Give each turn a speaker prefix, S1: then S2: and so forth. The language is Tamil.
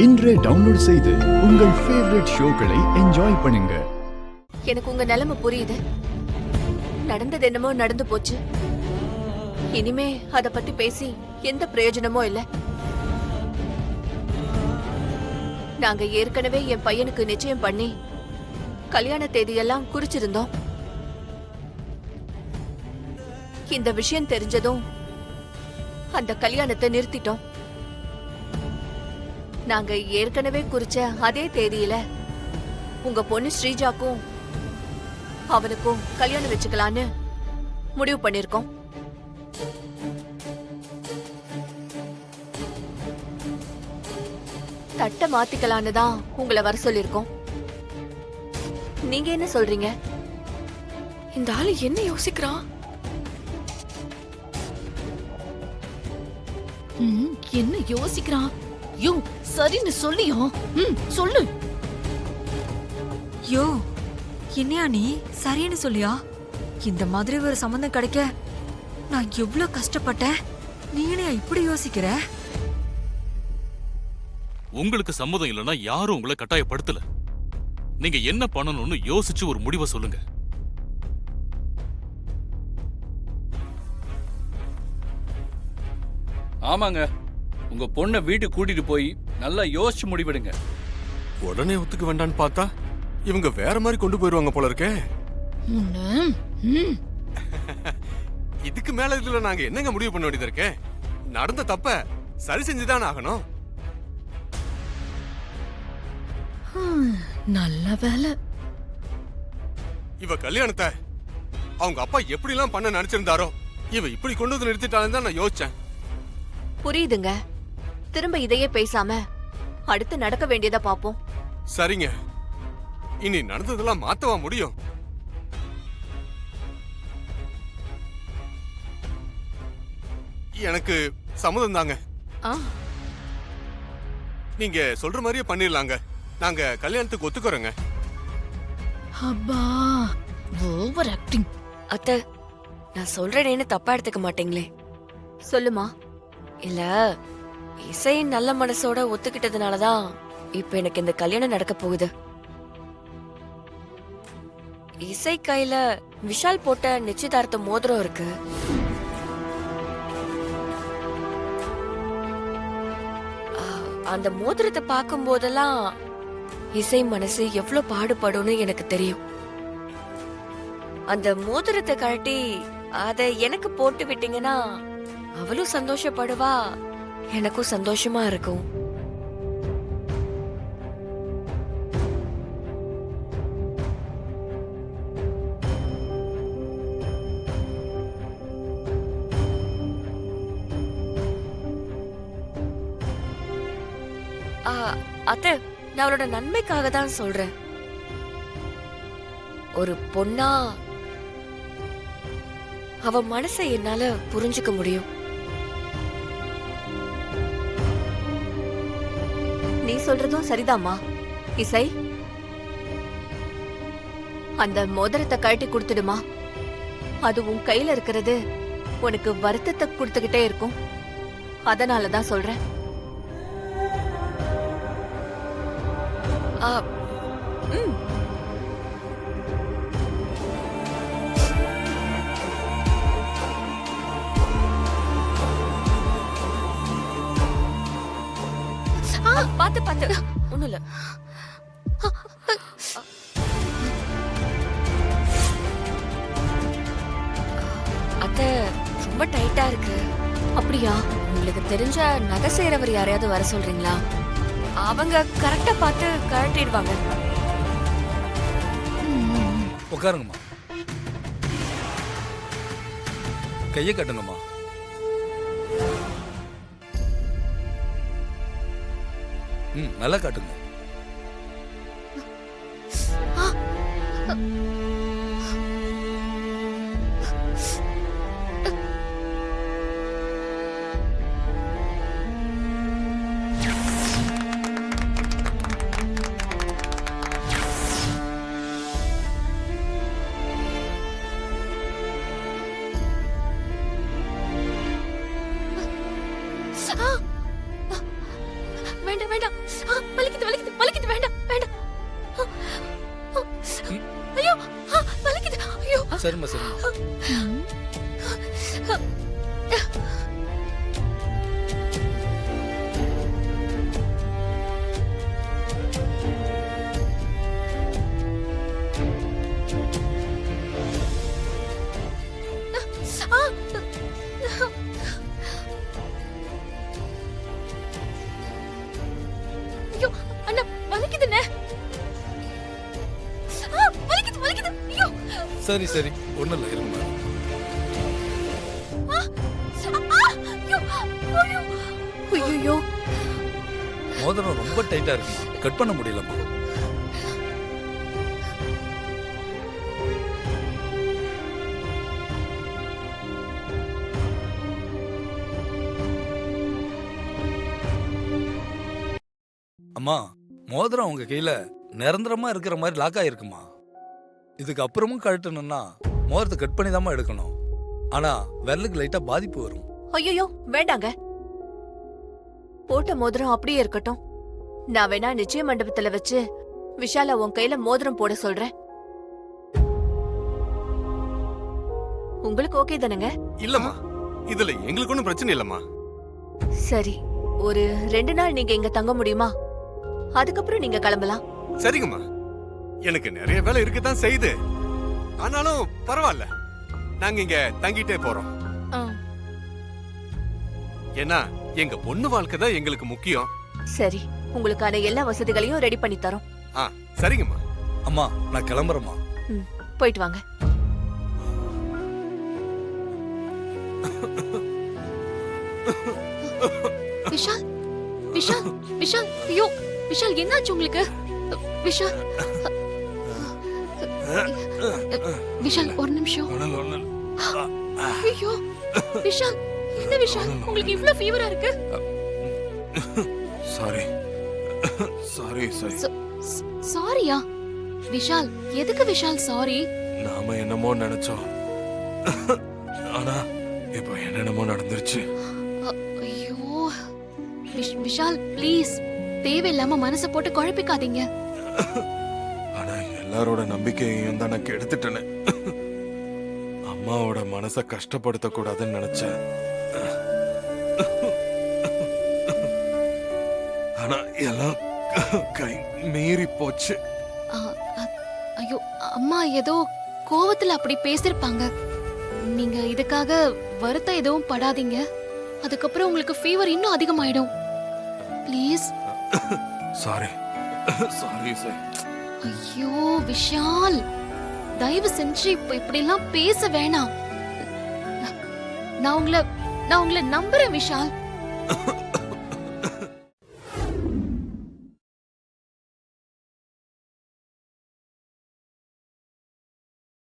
S1: இன்றே டவுன்லோட் செய்து உங்கள் ஃபேவரட் ஷோக்களை என்ஜாய் பண்ணுங்க.
S2: எனக்கு உங்க நிலைமை புரியுது. நடந்தது என்னமோ நடந்து போச்சு. இனிமே அத பத்தி பேசி எந்த பிரயோஜனமும் இல்ல. நாங்க ஏற்கனவே என் பையனுக்கு நிச்சயம் பண்ணி கல்யாண தேதியெல்லாம் குறிச்சிருந்தோம். இந்த விஷயம் தெரிஞ்சதும் அந்த கல்யாணத்தை நிறுத்திட்டோம். நாங்க ஏற்கனவே குறிச்ச அதே தேதியில உங்க பொண்ணு ஸ்ரீஜாக்கும் அவனுக்கும் கல்யாணம் வச்சுக்கலான்னு முடிவு பண்ணிருக்கோம். தட்டை மாத்திக்கலான்னு தான் உங்களை வர சொல்லிருக்கோம். நீங்க என்ன சொல்றீங்க?
S3: இந்த ஆளு என்ன யோசிக்கிறான்? என்ன யோசிக்கிறான்? யோ சரின்னு சொல்லியோ. சொல்லு.
S4: யோ என்னையா நீ சரின்னு சொல்லியா? இந்த மாதிரி ஒரு சம்பந்தம் கிடைக்க நான் எவ்வளவு கஷ்டப்பட்டேன். நீனே இப்படி யோசிக்கிற?
S5: உங்களுக்கு சம்மதம் இல்லைன்னா யாரும் உங்களை கட்டாயப்படுத்தல. நீங்க என்ன பண்ணணும்னு யோசிச்சு ஒரு முடிவை சொல்லுங்க.
S6: ஆமாங்க, உங்க பொண்ணை வீட்டுக்கு கூட்டிட்டு போய் நல்லா யோசிச்சு முடிவெடுங்க.
S7: உடனே ஒத்துக்க வேண்டான்னு பார்த்தா இவங்க வேற மாதிரி கொண்டு போயிருவாங்க போல இருக்கே. இதுக்கு மேல இதுல நாங்க என்னங்க முடிவு பண்ண வேண்டியது இருக்கே? நடந்த தப்ப சரி செஞ்சுதான் ஆகணும்.
S3: நல்ல வேலை.
S7: இவ கல்யாணத்தை அவங்க அப்பா எப்படி எல்லாம் பண்ண நினைச்சிருந்தாரோ இவ இப்படி கொண்டு வந்து நிறுத்திட்டாலும் தான் நான் யோசிச்சேன்.
S2: புரியுதுங்க. திரும்ப இதையே பேசாம அடுத்து நடக்க வேண்டியதை பாப்போம்.
S7: சரிங்க, இனி நடந்ததெல்லாம் மாத்தவா முடியும்? எனக்கு சம்மதம் தாங்க. நீங்க சொல்ற மாதிரியே பண்ணிடலாங்க. நாங்க கல்யாணத்துக்கு ஒத்துக்கிறோங்க.
S3: அப்பா ஓவர் ஆக்டிங்.
S8: அத்தை, நான் சொல்றேன்னு தப்பா எடுத்துக்க மாட்டீங்களே?
S2: சொல்லுமா.
S8: இல்ல, இசை நல்ல மனசோட ஒத்துக்கிட்டதுனாலதான் இப்ப எனக்கு இந்த கல்யாணம் நடக்க போகுது. இசை கையில விஷால் போட்ட நிச்சயதார்த்த மோதிரம் இருக்கு. அந்த மோதிரத்தை பார்க்கும் போதெல்லாம் இசை மனசு எவ்வளவு பாடுபடும்னு எனக்கு தெரியும். அந்த மோதிரத்தை கழட்டி அத எனக்கு போட்டு விட்டீங்கன்னா அவளும் சந்தோஷப்படுவா, எனக்கும் சந்தோஷமா இருக்கும். அத்தை, நான் அவளோட நன்மைக்காக தான் சொல்றேன். ஒரு பொண்ணா அவ மனசை என்னால புரிஞ்சுக்க முடியும்.
S2: நீ சொல்றதும் சரிதாம்மா. இசை, அந்த மோதிரத்தை கழட்டி கொடுத்துடுமா. அது உன் கையில இருக்கிறது உனக்கு வருத்தத்தை கொடுத்துக்கிட்டே இருக்கும். அதனாலதான் சொல்றேன்.
S8: பாத்து பாத்து, ஒண்ணும் இல்ல. அத்தை, ரொம்ப டைட்டா இருக்கு.
S2: அப்படியா?
S8: உங்களுக்கு தெரிஞ்ச நகை செய்யறவர் யாரையாவது வர சொல்றீங்களா? அவங்க கரெக்டா பார்த்து கழட்டிடுவாங்க.
S6: உட்காருங்கம்மா, கையை கட்டுங்கம்மா. நல்லா காட்டுங்க.
S8: வேண்டாம் வேண்டாம்.
S3: வேண்டாம். வலிக்குது வலிக்குது வலிக்குது, வேண்டாம் வேண்டாம். ஐயோ வலிக்குது. ஐயோ.
S6: சரிம்மா சரிம்மா.
S3: ஐயோ அண்ணா வலிக்குதுண்ணே. வலிக்குது வலிக்குது. ஐயோ.
S6: சரி சரி, ஒண்ணும் இல்லை, இருங்க.
S2: ஐயோ,
S6: மோதிரம் ரொம்ப டைட்டா இருக்கு, கட் பண்ண முடியலம்மா. அம்மா, மோதிரம் உங்க கையில நிரந்தரமா இருக்கிற மாதிரி லாக் ஆயிருக்குமா. இதுக்கு அப்புறமும் கழட்டணும்னா மோதிரத்தை கட் பண்ணி தாம்மா எடுக்கணும். ஆனா விரலுக்கு லைட்டா பாதிப்பு வரும்.
S2: ஐயோ, வேண்டாங்க. போட்ட மோதிரம் அப்படியே இருக்கட்டும். நான் வேணா நிச்சய மண்டபத்துல வச்சு விஷாலா உன் கையில மோதிரம் போட சொல்றேன். உங்களுக்கு ஓகே தானங்க?
S7: இல்லம்மா, இதுல எங்களுக்கு ஒண்ணும் பிரச்சனை இல்லம்மா.
S2: சரி, ஒரு 2 நாள் நீங்க இங்க தங்க முடியுமா? அதுக்கப்புறம் நீங்க கிளம்பலாம்.
S7: சரிங்கம்மா, எனக்கு நிறைய வேலை இருக்குதான் செய்யுது. ஆனாலும் பரவாயில்ல, நாங்க இங்க தங்கிட்டே போறோம். ஏன்னா எங்க பொண்ணு வாழ்க்கை தான் எங்களுக்கு முக்கியம்.
S2: சரி, உங்களுக்கான எல்லா வசதிகளையும் ரெடி பண்ணி தரோம்.
S7: சரிங்கம்மா.
S6: அம்மா, நான் கிளம்புறேம்மா.
S2: போயிட்டு வாங்க.
S3: விஷால் விஷால் விஷால், ஐயோ விஷால், என்னாச்சு உங்களுக்கு? விஷால் விஷால், ஒரு நிமிஷம். ஐயோ விஷால், என்ன விஷால், உங்களுக்கு இவ்ளோ ஃபீவரா இருக்கு?
S7: Sorry sorry sorry.
S3: சாரியா? விஷால், எதுக்கு விஷால் சாரி?
S7: நாம என்னமோ நினைச்சோம், ஆனா இப்போ என்னென்னமோ நடந்துருச்சு.
S3: ஐயோ விஷால், ப்ளீஸ் தேவையில்லாம மனசை போட்டு குழப்பிக்காதீங்க.
S7: ஆனா எல்லாரோட நம்பிக்கையையும் தான் நான் கெடுத்துட்டேனே. அம்மாவோட மனசை கஷ்டப்படுத்த கூடாதுன்னு நினைச்சேன். ஆனா எல்லாம் கை மீறி போச்சு.
S3: ஐயோ, அம்மா ஏதோ கோவத்துல அப்படி பேசிருப்பாங்க. நீங்க இதுக்காக வருத்தம் எதுவும் படாதீங்க. அதுக்கப்புறம் உங்களுக்கு ஃபீவர் இன்னும் அதிகமாயிடும். ப்ளீஸ்.
S7: Sorry sorry sir.
S3: ஐயோ விஷால், தயவு செஞ்சு இப்ப இப்படி எல்லாம் பேச வேணாம். நான் உங்களை நம்புறேன் விஷால்.